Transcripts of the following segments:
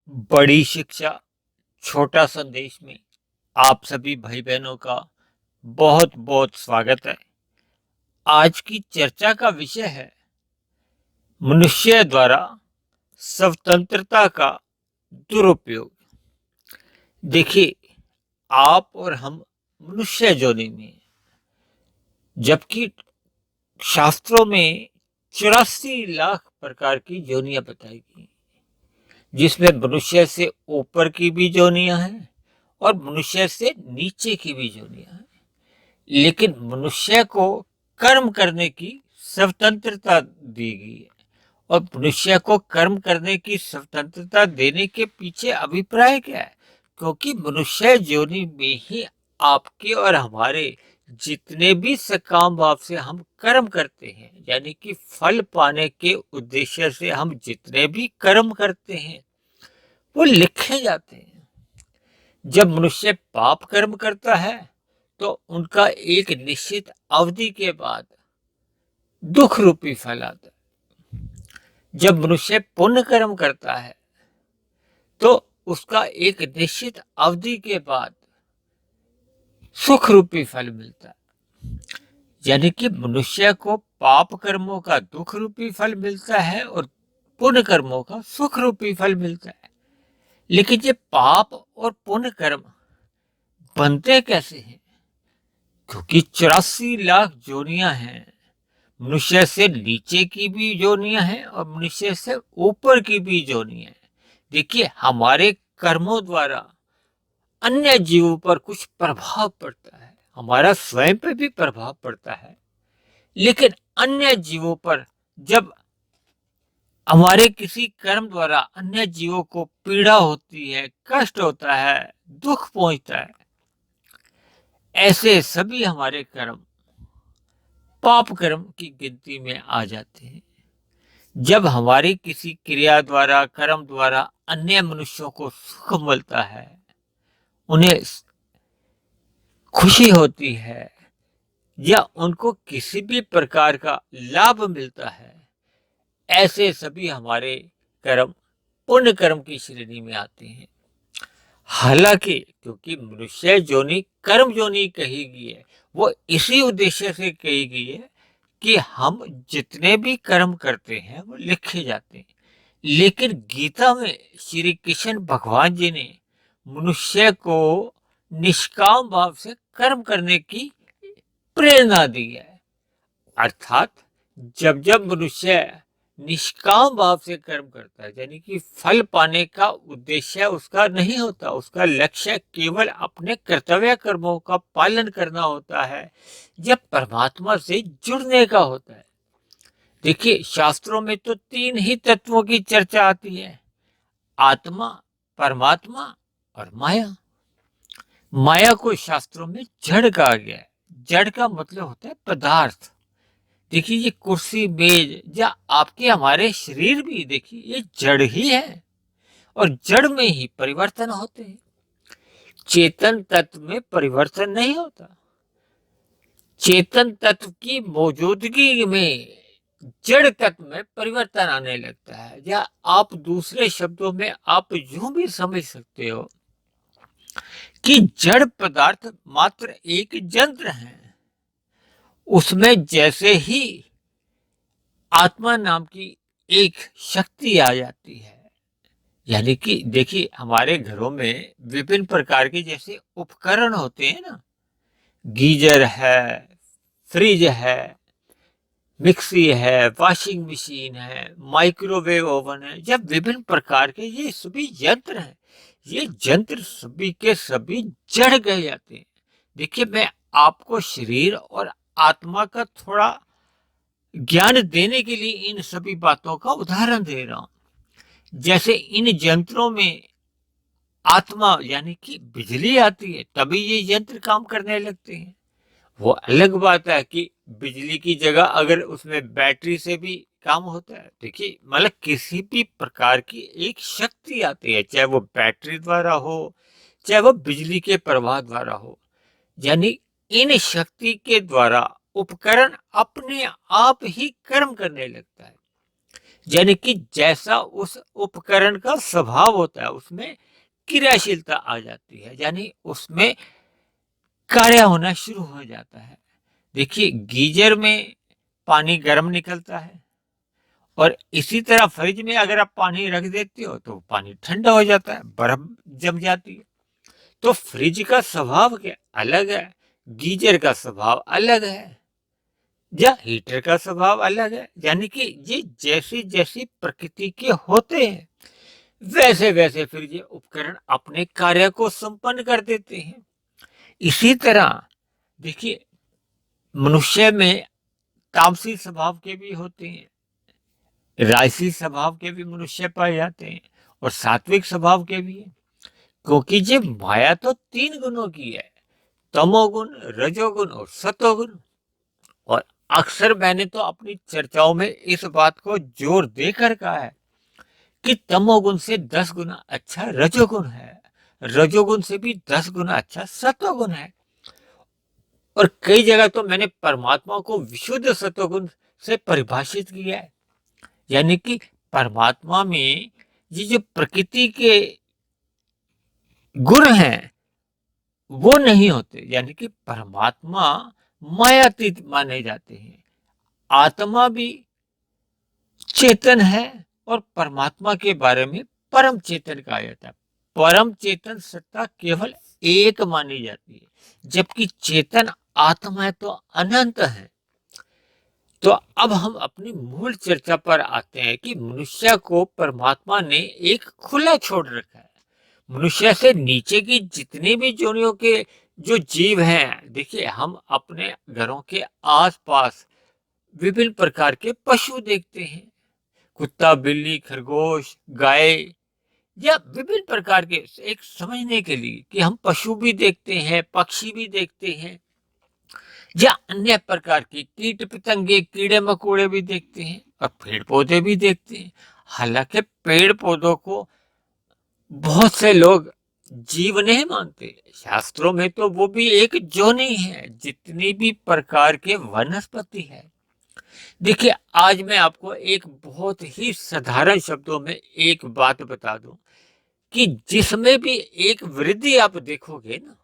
बड़ी शिक्षा छोटा संदेश में आप सभी भाई बहनों का बहुत बहुत स्वागत है। आज की चर्चा का विषय है मनुष्य द्वारा स्वतंत्रता का दुरुपयोग। देखिए, आप और हम मनुष्य योनि में हैं, जबकि शास्त्रों में 84 लाख प्रकार की योनियां बताई गई, जिसमें मनुष्य से ऊपर की भी योनियां हैं और मनुष्य से नीचे की भी योनियां हैं। लेकिन मनुष्य को कर्म करने की स्वतंत्रता दी गई है। और मनुष्य को कर्म करने की स्वतंत्रता देने के पीछे अभिप्राय क्या है? क्योंकि मनुष्य योनि में ही आपके और हमारे जितने भी सकाम भाव से हम कर्म करते हैं, यानी कि फल पाने के उद्देश्य से हम जितने भी कर्म करते हैं वो लिखे जाते हैं। जब मनुष्य पाप कर्म करता है तो उनका एक निश्चित अवधि के बाद दुख रूपी फल आता है। जब मनुष्य पुण्य कर्म करता है तो उसका एक निश्चित अवधि के बाद सुख रूपी फल मिलता है। यानी कि मनुष्य को पाप कर्मों का दुख रूपी फल मिलता है और पुण्य कर्मों का सुख रूपी फल मिलता है। लेकिन ये पाप और पुण्य कर्म बनते कैसे हैं? क्योंकि 84 लाख योनियां हैं। मनुष्य से नीचे की भी योनियां हैं और मनुष्य से ऊपर की भी योनियां हैं। देखिए, हमारे कर्मों द्वारा अन्य जीवों पर कुछ प्रभाव पड़ता है, हमारा स्वयं पर भी प्रभाव पड़ता है। लेकिन अन्य जीवों पर जब हमारे किसी कर्म द्वारा अन्य जीवों को पीड़ा होती है, कष्ट होता है, दुख पहुंचता है, ऐसे सभी हमारे कर्म पाप कर्म की गिनती में आ जाते हैं। जब हमारी किसी क्रिया द्वारा कर्म द्वारा अन्य मनुष्यों को सुख मिलता है, उन्हें खुशी होती है या उनको किसी भी प्रकार का लाभ मिलता है, ऐसे सभी हमारे कर्म पुण्य कर्म की श्रेणी में आते हैं। हालांकि क्योंकि मनुष्य योनि कर्म योनि कही गई है, वो इसी उद्देश्य से कही गई है कि हम जितने भी कर्म करते हैं वो लिखे जाते हैं। लेकिन गीता में श्री कृष्ण भगवान जी ने मनुष्य को निष्काम भाव से कर्म करने की प्रेरणा दी है। अर्थात जब जब मनुष्य निष्काम भाव से कर्म करता है, यानी कि फल पाने का उद्देश्य उसका नहीं होता, उसका लक्ष्य केवल अपने कर्तव्य कर्मों का पालन करना होता है, जब परमात्मा से जुड़ने का होता है। देखिए, शास्त्रों में तो 3 ही तत्वों की चर्चा आती है: आत्मा, परमात्मा और माया। माया को शास्त्रों में जड़ कहा गया है। जड़ का मतलब होता है पदार्थ। देखिए, ये कुर्सी, मेज या आपके हमारे शरीर भी देखिए ये जड़ ही है और जड़ में ही परिवर्तन होते हैं। चेतन तत्व में परिवर्तन नहीं होता। चेतन तत्व की मौजूदगी में जड़ तत्व में परिवर्तन आने लगता है। या आप दूसरे शब्दों में आप यूं भी समझ सकते हो कि जड़ पदार्थ मात्र एक यंत्र है। उसमें जैसे ही आत्मा नाम की एक शक्ति आ जाती है, यानी कि देखिए, हमारे घरों में विभिन्न प्रकार के जैसे उपकरण होते हैं ना, गीजर है, फ्रिज है, मिक्सी है, वॉशिंग मशीन है, माइक्रोवेव ओवन है, जब विभिन्न प्रकार के ये सभी यंत्र हैं, ये यंत्र सभी के सभी जड़ गए जाते हैं। देखिए, मैं आपको शरीर और आत्मा का थोड़ा ज्ञान देने के लिए इन सभी बातों का उदाहरण दे रहा हूं। जैसे इन यंत्रों में आत्मा यानी कि बिजली आती है, तभी ये यंत्र काम करने लगते हैं। वो अलग बात है कि बिजली की जगह अगर उसमें बैटरी से भी काम होता है। देखिए, मतलब किसी भी प्रकार की एक शक्ति आती है, चाहे वो बैटरी द्वारा हो, चाहे वो बिजली के प्रवाह द्वारा हो, यानी इन शक्ति के द्वारा उपकरण अपने आप ही कर्म करने लगता है। यानी कि जैसा उस उपकरण का स्वभाव होता है उसमें क्रियाशीलता आ जाती है, यानी उसमें कार्य होना शुरू हो जाता है। देखिए गीजर में पानी गर्म निकलता है और इसी तरह फ्रिज में अगर आप पानी रख देते हो तो पानी ठंडा हो जाता है, बर्फ जम जाती है। तो फ्रिज का स्वभाव क्या अलग है, गीजर का स्वभाव अलग है, या हीटर का स्वभाव अलग है। यानी कि ये जैसी जैसी प्रकृति के होते हैं वैसे वैसे फिर ये उपकरण अपने कार्य को संपन्न कर देते हैं। इसी तरह देखिए मनुष्य में तामसी स्वभाव के भी होते हैं, राजसी स्वभाव के भी मनुष्य पाए जाते हैं और सात्विक स्वभाव के भी हैं। क्योंकि ये माया तो 3 गुणों की है, तमोगुण, रजोगुण और सतोगुण। और अक्सर मैंने तो अपनी चर्चाओं में इस बात को जोर देकर कहा है कि तमोगुण से 10 गुना अच्छा रजोगुण है, रजोगुण से भी 10 गुना अच्छा सतोगुण है। और कई जगह तो मैंने परमात्मा को विशुद्ध सतोगुण से परिभाषित किया है। यानी कि परमात्मा में ये जो प्रकृति के गुण हैं वो नहीं होते, यानी कि परमात्मा मायातीत माने जाते हैं। आत्मा भी चेतन है और परमात्मा के बारे में परम चेतन कहा जाता है। परम चेतन सत्ता केवल एक मानी जाती है, जबकि चेतन आत्मा तो अनंत है। तो अब हम अपनी मूल चर्चा पर आते हैं कि मनुष्य को परमात्मा ने एक खुला छोड़ रखा है। मनुष्य से नीचे की जितनी भी जोनियों के जो जीव हैं, देखिए हम अपने घरों के आसपास विभिन्न प्रकार के पशु देखते हैं, कुत्ता, बिल्ली, खरगोश, गाय, या विभिन्न प्रकार के, एक समझने के लिए कि हम पशु भी देखते हैं, पक्षी भी देखते हैं, या अन्य प्रकार के कीट पतंगे, कीड़े मकोड़े भी देखते हैं और पेड़ पौधे भी देखते हैं। हालांकि पेड़ पौधों को बहुत से लोग जीव नहीं मानते, शास्त्रों में तो वो भी एक जोनि है, जितनी भी प्रकार के वनस्पति है। देखिए आज मैं आपको एक बहुत ही साधारण शब्दों में एक बात बता दूं कि जिसमें भी एक वृद्धि आप देखोगे ना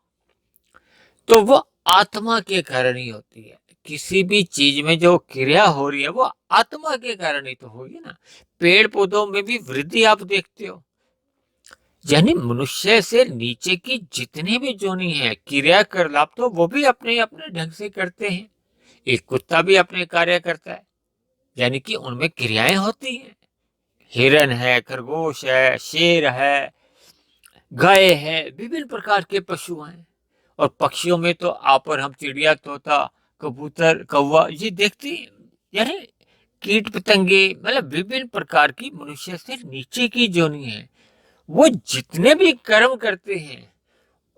तो वो आत्मा के कारण ही होती है। किसी भी चीज में जो क्रिया हो रही है वो आत्मा के कारण ही तो होगी ना। पेड़ पौधों में भी वृद्धि आप देखते हो, यानी मनुष्य से नीचे की जितनी भी जोनी है क्रियाकलाप तो वो भी अपने अपने ढंग से करते हैं। एक कुत्ता भी अपने कार्य करता है, यानी कि उनमें क्रियाएं होती हैं। हिरन है, खरगोश है, शेर है, गाय है, विभिन्न प्रकार के पशु हैं। और पक्षियों में तो आप और हम चिड़िया, तोता, कबूतर, कौवा ये देखते हैं। यानी कीट पतंगे, मतलब विभिन्न प्रकार की मनुष्य से नीचे की जोनी है, वो जितने भी कर्म करते हैं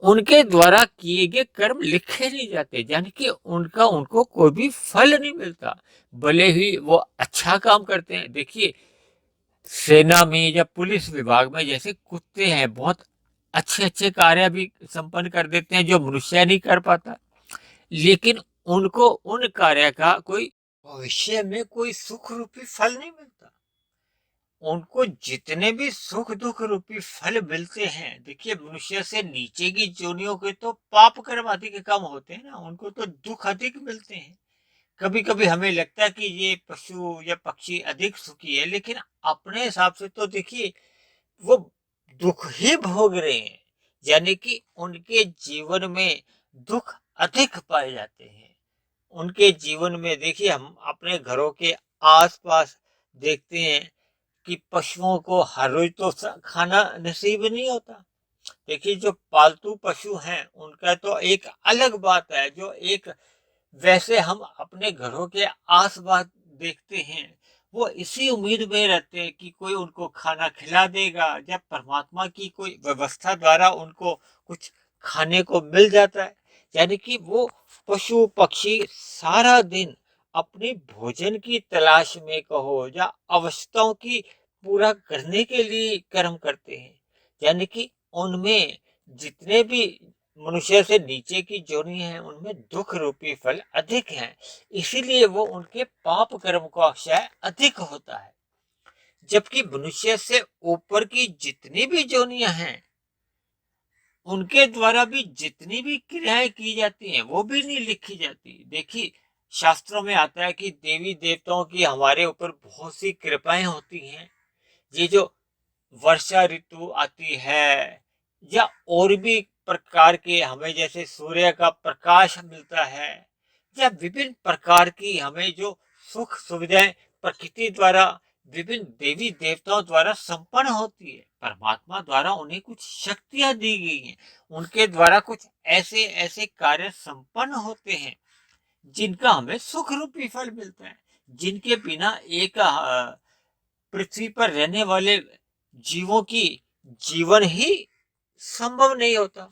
उनके द्वारा किए गए कर्म लिखे नहीं जाते, यानी कि उनका उनको कोई भी फल नहीं मिलता, भले ही वो अच्छा काम करते हैं। देखिए सेना में या पुलिस विभाग में जैसे कुत्ते हैं, बहुत अच्छे अच्छे कार्य भी संपन्न कर देते हैं जो मनुष्य नहीं कर पाता, लेकिन उनको उन कार्य का कोई भविष्य में कोई सुख रूपी फल नहीं मिलता। उनको जितने भी सुख दुख रूपी फल मिलते हैं, देखिए मनुष्य से नीचे की जोनियों के तो पाप कर्म अधिक कम होते हैं ना, उनको तो दुख अधिक मिलते हैं। कभी कभी हमें लगता है कि ये पशु या पक्षी अधिक सुखी है, लेकिन अपने हिसाब से तो देखिए वो दुख ही भोग रहे हैं, यानी कि उनके जीवन में दुख अधिक पाए जाते हैं। उनके जीवन में देखिए हम अपने घरों के आसपास देखते हैं कि पशुओं को हर रोज तो खाना नसीब नहीं होता। देखिए जो पालतू पशु हैं उनका तो एक अलग बात है, जो एक वैसे हम अपने घरों के आसपास देखते हैं, वो इसी उम्मीद में रहते हैं कि कोई उनको खाना खिला देगा, या परमात्मा की कोई व्यवस्था द्वारा उनको कुछ खाने को मिल जाता है। यानी कि वो पशु पक्षी सारा दिन अपनी भोजन की तलाश में कहो या आवश्यकताओं की पूरा करने के लिए कर्म करते हैं। यानी कि उनमें जितने भी मनुष्य से नीचे की जोनी है उनमें दुख रूपी फल अधिक हैं, इसीलिए वो उनके पाप कर्म का क्षय अधिक होता है। जबकि मनुष्य से ऊपर की जितनी भी योनियां हैं, उनके द्वारा भी जितनी भी क्रियाएं की जाती हैं वो भी नहीं लिखी जाती। देखिए, शास्त्रों में आता है कि देवी देवताओं की हमारे ऊपर बहुत सी कृपाएं होती हैं। ये जो वर्षा ऋतु आती है, या और भी प्रकार के हमें जैसे सूर्य का प्रकाश मिलता है, या विभिन्न प्रकार की हमें जो सुख सुविधाएं प्रकृति द्वारा, विभिन्न देवी देवताओं द्वारा संपन्न होती है, परमात्मा द्वारा उन्हें कुछ शक्तियां दी गई हैं। उनके द्वारा कुछ ऐसे ऐसे कार्य संपन्न होते हैं जिनका हमें सुख रूपी फल मिलता है, जिनके बिना एक पृथ्वी पर रहने वाले जीवों की जीवन ही संभव नहीं होता।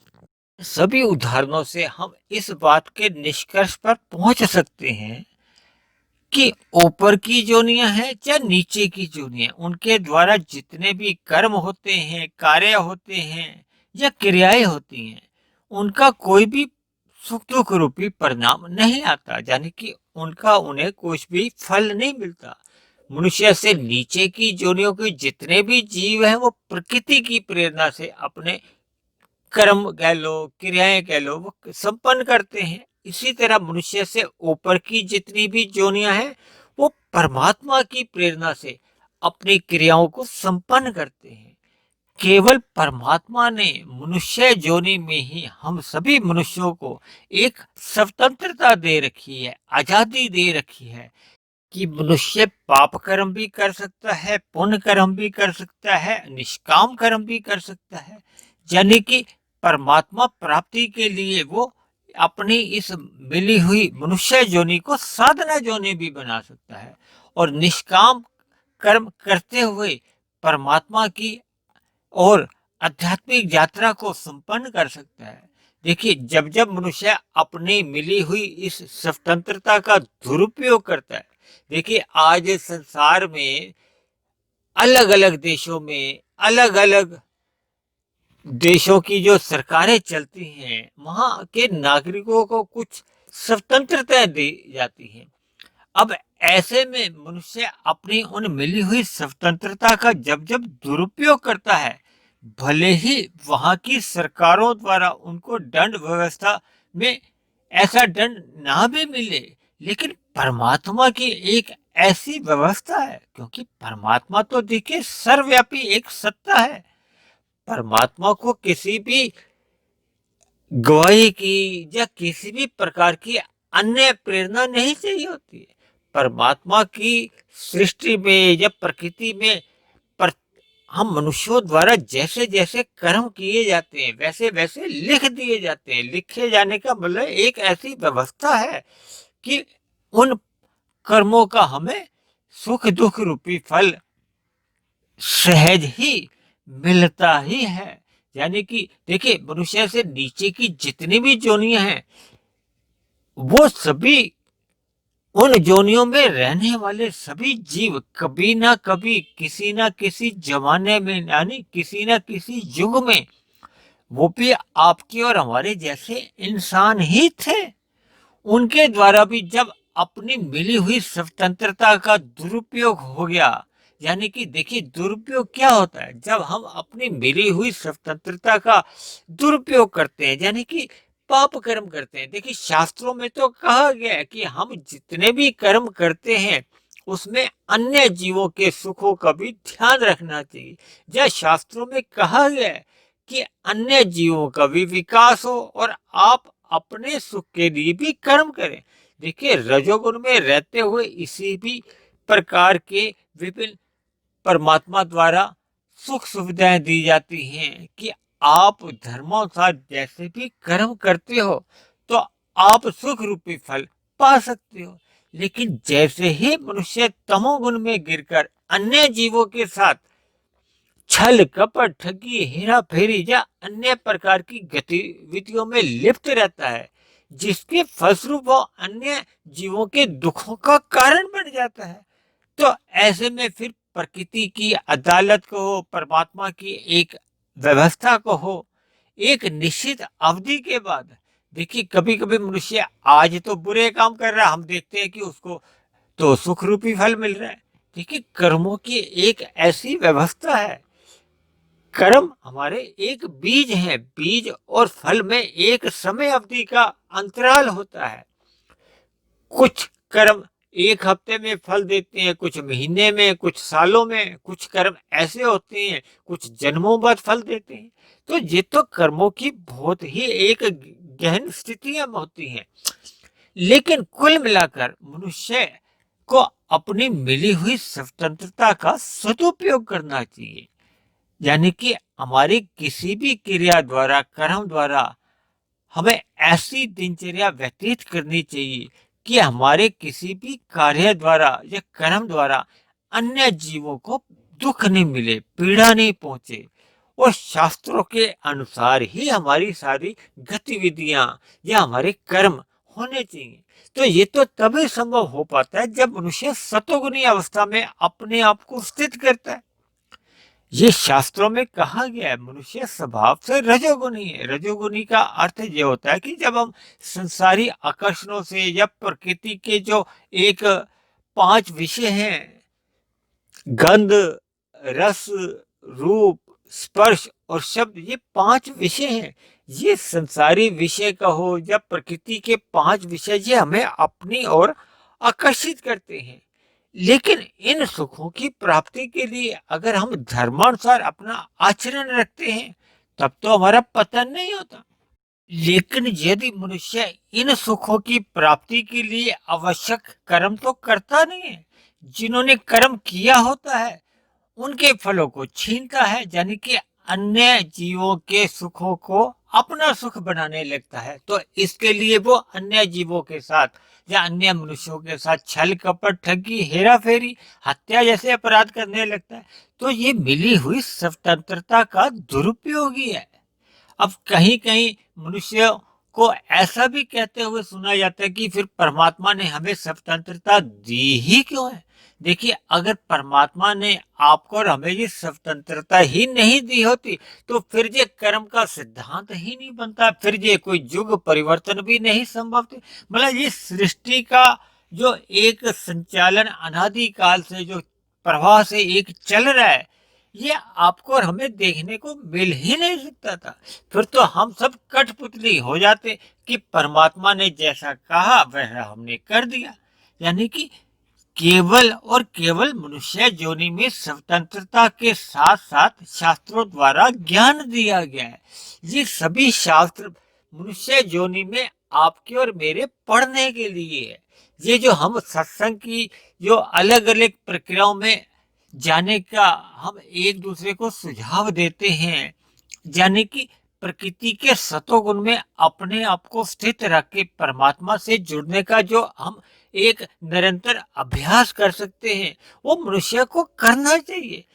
सभी उदाहरणों से हम इस बात के निष्कर्ष पर पहुंच सकते हैं कि ऊपर की जोनियां हैं या नीचे की जोनियां, उनके द्वारा जितने भी कर्म होते हैं, कार्य होते हैं या क्रियाएं होती हैं, उनका कोई भी सुख दुख रूपी परिणाम नहीं आता, यानी कि उनका उन्हें कुछ भी फल नहीं मिलता। मनुष्य से नीचे की जोनियों के जितने भी जीव हैं वो प्रकृति की प्रेरणा से अपने कर्म कह लो, क्रियाएं कह लो, वो संपन्न करते हैं। इसी तरह मनुष्य से ऊपर की जितनी भी जोनियां हैं वो परमात्मा की प्रेरणा से अपनी क्रियाओं को संपन्न करते हैं। केवल परमात्मा ने मनुष्य जोनि में ही हम सभी मनुष्यों को एक स्वतंत्रता दे रखी है, आजादी दे रखी है कि मनुष्य पाप कर्म भी कर सकता है, पुण्य कर्म भी कर सकता है, निष्काम कर्म भी कर सकता है। यानी कि परमात्मा प्राप्ति के लिए वो अपनी इस मिली हुई मनुष्य जोनि को साधना जोनि भी बना सकता है, और निष्काम कर्म करते हुए परमात्मा की और आध्यात्मिक यात्रा को संपन्न कर सकता है। देखिए, जब जब मनुष्य अपनी मिली हुई इस स्वतंत्रता का दुरुपयोग करता है, देखिए आज संसार में अलग अलग देशों में अलग अलग देशों की जो सरकारें चलती हैं, वहां के नागरिकों को कुछ स्वतंत्रता दी जाती है। अब ऐसे में मनुष्य अपनी उन मिली हुई स्वतंत्रता का जब जब दुरुपयोग करता है, भले ही वहां की सरकारों द्वारा उनको दंड व्यवस्था में ऐसा दंड ना भी मिले, लेकिन परमात्मा की एक ऐसी व्यवस्था है, क्योंकि परमात्मा तो देखिए सर्वव्यापी एक सत्ता है। परमात्मा को किसी भी गवाही की या किसी भी प्रकार की अन्य प्रेरणा नहीं चाहिए होती है। परमात्मा की सृष्टि में या प्रकृति में पर हम मनुष्यों द्वारा जैसे जैसे कर्म किए जाते हैं वैसे वैसे लिख दिए जाते हैं। लिखे जाने का मतलब एक ऐसी व्यवस्था है कि उन कर्मों का हमें सुख दुख रूपी फल सहज ही मिलता ही है। यानी कि देखिए, मनुष्य से नीचे की जितनी भी जोनियां हैं वो सभी उन जोनियों में रहने वाले सभी जीव कभी ना कभी किसी ना किसी जमाने में, यानी किसी ना किसी युग में, वो भी आपके और हमारे जैसे इंसान ही थे। उनके द्वारा भी जब अपनी मिली हुई स्वतंत्रता का दुरुपयोग हो गया, यानी कि देखिए दुरुपयोग क्या होता है, जब हम अपनी मिली हुई स्वतंत्रता का दुरुपयोग करते हैं, यानी कि पाप कर्म करते हैं। देखिए, शास्त्रों में तो कहा गया है कि हम जितने भी कर्म करते हैं उसमें अन्य जीवों के सुखों का भी ध्यान रखना चाहिए। या शास्त्रों में कहा गया है कि अन्य जीवों का भी विकास हो और आप अपने सुख के लिए भी कर्म करें। देखिए, रजोगुण में रहते हुए इसी भी प्रकार के विभिन्न परमात्मा द्वारा सुख सुविधाएं दी जाती हैं कि आप धर्मानुसार जैसे भी कर्म करते हो तो आप सुख रूपी फल पा सकते हो। लेकिन जैसे ही मनुष्य तमोगुण में गिरकर अन्य जीवों के साथ छल कपट ठगी हेरा फेरी या अन्य प्रकार की गतिविधियों में लिप्त रहता है, जिसके फलस्वरूप वो अन्य जीवों के दुखों का कारण बन जाता है, तो ऐसे में फिर प्रकृति की अदालत को हो, परमात्मा की एक व्यवस्था को हो, एक निश्चित अवधि के बाद देखिए कभी कभी मनुष्य आज तो बुरे काम कर रहा है, हम देखते हैं कि उसको तो सुख रूपी फल मिल रहा है, देखिए, कर्मों की एक ऐसी व्यवस्था है, कर्म हमारे एक बीज हैं, बीज और फल में एक समय अवधि का अंतराल होता है। कुछ कर्म एक हफ्ते में फल देते हैं, कुछ महीने में, कुछ सालों में, कुछ कर्म ऐसे होते हैं कुछ जन्मों बाद फल देते हैं। तो ये तो कर्मों की बहुत ही एक गहन स्थितियां होती हैं। लेकिन कुल मिलाकर मनुष्य को अपनी मिली हुई स्वतंत्रता का सदुपयोग करना चाहिए। यानी कि हमारी किसी भी क्रिया द्वारा, कर्म द्वारा हमें ऐसी दिनचर्या व्यतीत करनी चाहिए कि हमारे किसी भी कार्य द्वारा या कर्म द्वारा अन्य जीवों को दुख नहीं मिले, पीड़ा नहीं पहुंचे। और शास्त्रों के अनुसार ही हमारी सारी गतिविधियां या हमारे कर्म होने चाहिए। तो ये तो तभी संभव हो पाता है जब मनुष्य सतोगुनी अवस्था में अपने आप को स्थित करता है। ये शास्त्रों में कहा गया है, मनुष्य स्वभाव से रजोगुनी है। रजोगुनी का अर्थ ये होता है कि जब हम संसारी आकर्षणों से या प्रकृति के जो एक 5 विषय हैं, गंध, रस, रूप, स्पर्श और शब्द, ये 5 विषय हैं। ये संसारी विषय कहो या प्रकृति के 5 विषय, ये हमें अपनी ओर आकर्षित करते हैं। लेकिन इन सुखों की प्राप्ति के लिए अगर हम धर्मानुसार अपना आचरण रखते हैं, तब तो हमारा पतन नहीं होता। लेकिन यदि मनुष्य इन सुखों की प्राप्ति के लिए आवश्यक कर्म तो करता नहीं है, जिन्होंने कर्म किया होता है उनके फलों को छीनता है, यानी कि अन्य जीवों के सुखों को अपना सुख बनाने लगता है, तो इसके लिए वो अन्य जीवों के साथ या अन्य मनुष्यों के साथ छल कपट, ठगी, हेरा फेरी, हत्या जैसे अपराध करने लगता है। तो ये मिली हुई स्वतंत्रता का दुरुपयोग ही है। अब कहीं कहीं मनुष्य को ऐसा भी कहते हुए सुना जाता है कि फिर परमात्मा ने हमें स्वतंत्रता दी ही क्यों है। देखिए, अगर परमात्मा ने आपको और हमें ये स्वतंत्रता ही नहीं दी होती, तो फिर ये कर्म का सिद्धांत ही नहीं बनता, फिर ये कोई युग परिवर्तन भी नहीं संभव थे। मतलब ये सृष्टि का जो एक संचालन अनादिकाल से जो प्रवाह से एक चल रहा है, ये आपको और हमें देखने को मिल ही नहीं सकता था। फिर तो हम सब कठपुतली हो जाते कि परमात्मा ने जैसा कहा वह हमने कर दिया। यानी कि केवल और केवल मनुष्य योनि में स्वतंत्रता के साथ साथ शास्त्रों द्वारा ज्ञान दिया गया है। ये सभी शास्त्र मनुष्य योनि में आपके और मेरे पढ़ने के लिए है। ये जो हम सत्संग की जो अलग अलग प्रक्रियाओं में जाने का हम एक दूसरे को सुझाव देते हैं, यानी कि प्रकृति के सतोगुण में अपने आप को स्थित रख के परमात्मा से जुड़ने का जो हम एक निरंतर अभ्यास कर सकते हैं, वो मनुष्य को करना चाहिए।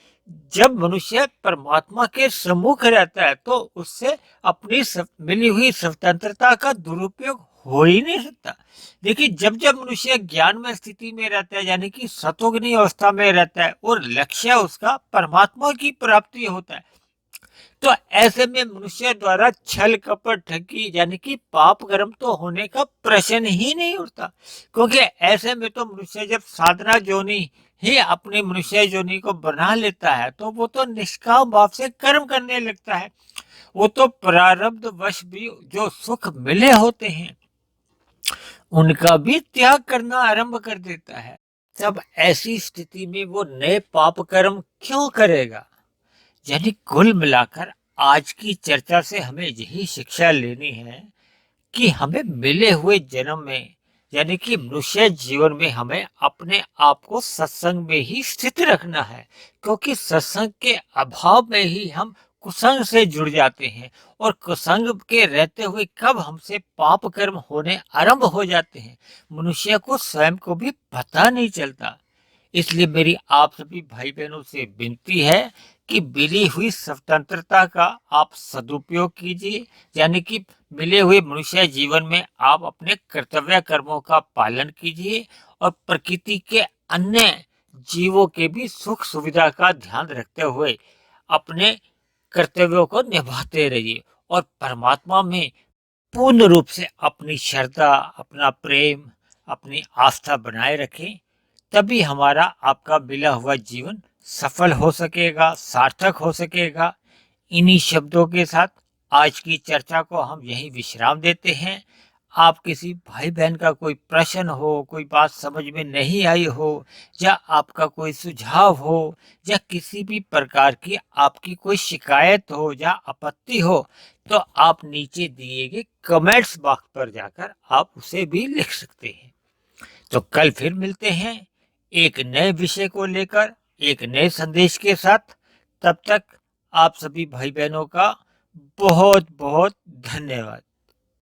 जब मनुष्य परमात्मा के सम्मुख रहता है तो उससे अपनी मिली हुई स्वतंत्रता का दुरुपयोग हो ही नहीं सकता। देखिए, जब जब मनुष्य ज्ञान में स्थिति में रहता है, यानी कि सतोगुनी अवस्था में रहता है और लक्ष्य उसका परमात्मा की प्राप्ति होता है, तो ऐसे में मनुष्य द्वारा छल कपट, ठगी यानी कि पाप कर्म तो होने का प्रश्न ही नहीं उठता। क्योंकि ऐसे में तो मनुष्य जब साधना जोनी ही अपनी मनुष्य जोनी को बना लेता है, तो वो तो निष्काम भाव से कर्म करने लगता है। वो तो प्रारब्ध वश भी जो सुख मिले होते हैं उनका भी त्याग करना आरंभ कर देता है। तब ऐसी स्थिति में वो नए पाप कर्म क्यों करेगा। यानी कुल मिलाकर आज की चर्चा से हमें यही शिक्षा लेनी है कि हमें मिले हुए जन्म में, यानी कि मनुष्य जीवन में, हमें अपने आप को सत्संग में ही स्थित रखना है। क्योंकि सत्संग के अभाव में ही हम कुसंग से जुड़ जाते हैं, और कुसंग के रहते हुए कब हमसे पाप कर्म होने आरंभ हो जाते हैं, मनुष्य को स्वयं को भी पता नहीं चलता। इसलिए मेरी आप सभी भाई बहनों से विनती है कि मिली हुई स्वतंत्रता का आप सदुपयोग कीजिए। यानी कि मिले हुए मनुष्य जीवन में आप अपने कर्तव्य कर्मों का पालन कीजिए और प्रकृति के अन्य जीवों के भी सुख सुविधा का ध्यान रखते हुए अपने कर्तव्यों को निभाते रहिए और परमात्मा में पूर्ण रूप से अपनी श्रद्धा, अपना प्रेम, अपनी आस्था बनाए रखें। तभी हमारा आपका मिला हुआ जीवन सफल हो सकेगा, सार्थक हो सकेगा। इन्हीं शब्दों के साथ आज की चर्चा को हम यहीं विश्राम देते हैं। आप किसी भाई बहन का कोई प्रश्न हो, कोई बात समझ में नहीं आई हो, या आपका कोई सुझाव हो, या किसी भी प्रकार की आपकी कोई शिकायत हो या आपत्ति हो, तो आप नीचे दिए गए कमेंट्स बॉक्स पर जाकर आप उसे भी लिख सकते हैं। तो कल फिर मिलते हैं एक नए विषय को लेकर, एक नए संदेश के साथ। तब तक आप सभी भाई बहनों का बहुत बहुत धन्यवाद।